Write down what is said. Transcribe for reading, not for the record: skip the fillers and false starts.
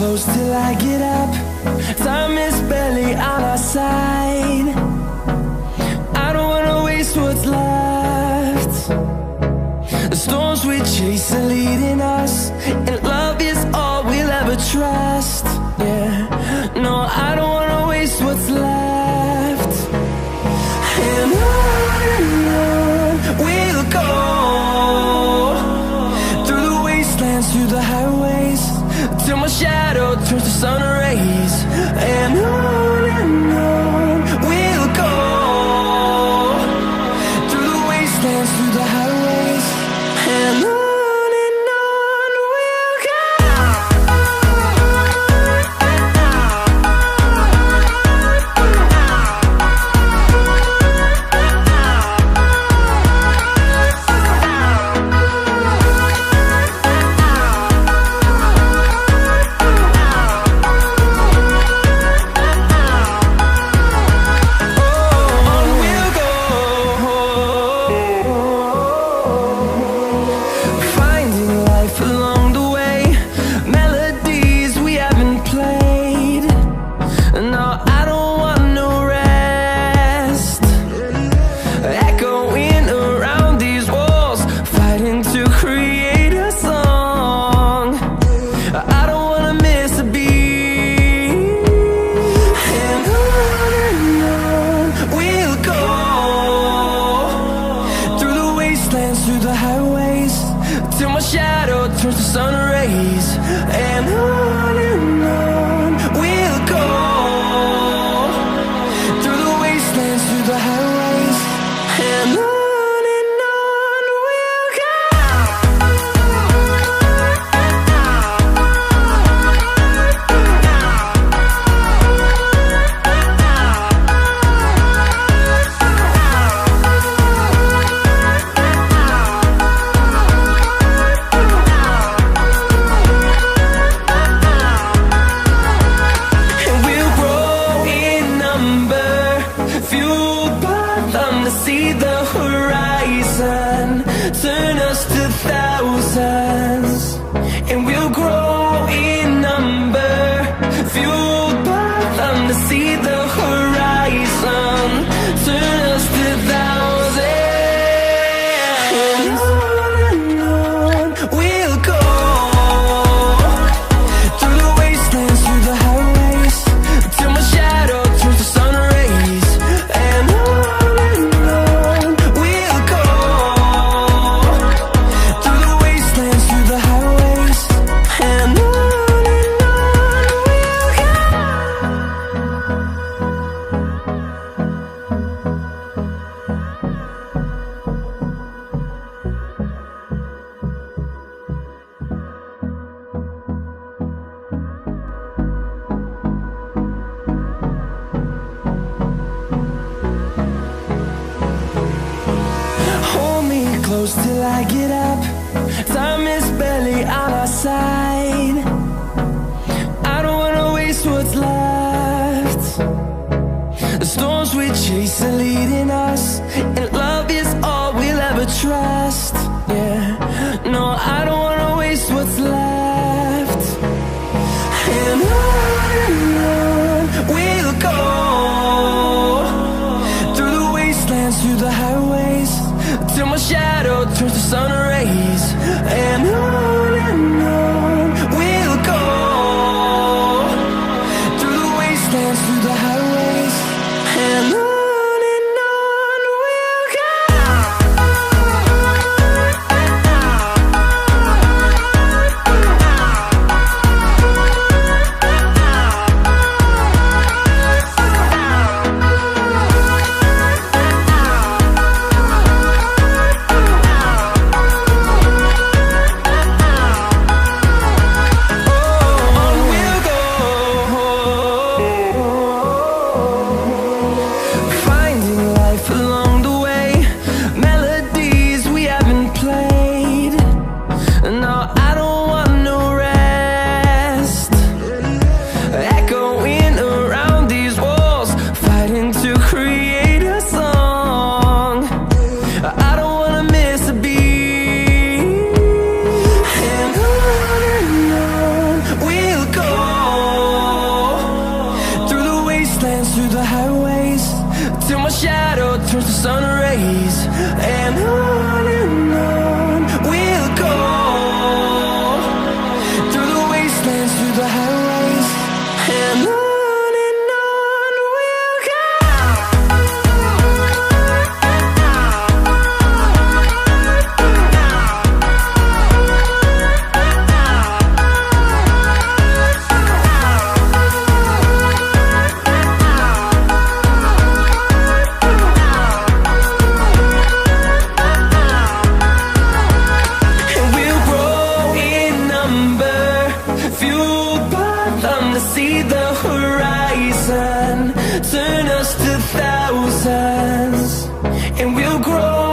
close till I get up. Time is barely on our side. I don't wanna waste what's left. The storms we chase are leading us, and love is all we'll ever trust. Yeah, no, I don't wanna waste what's left. And on we'll go, through the wastelands, through the highways, till my shadow turns to sun rays. And on we'll go, through the wastelands, through the highways, and on we'll go. Close till I get up. Time is barely on our side. I don't wanna waste what's left. The storms we chase are leading us, and love is all we'll ever trust. Yeah, no, I don't wanna waste what's left. And on we'll go, through the wastelands, through the highways, till my shadow turns to sun rays. And on we'll go, through the wastelands, through the highways, and on we'll go. till my shadow turns to sun rays. And on we'll go, through the wastelands, through the highways, and on. See the horizon turn us to thousands, and we'll grow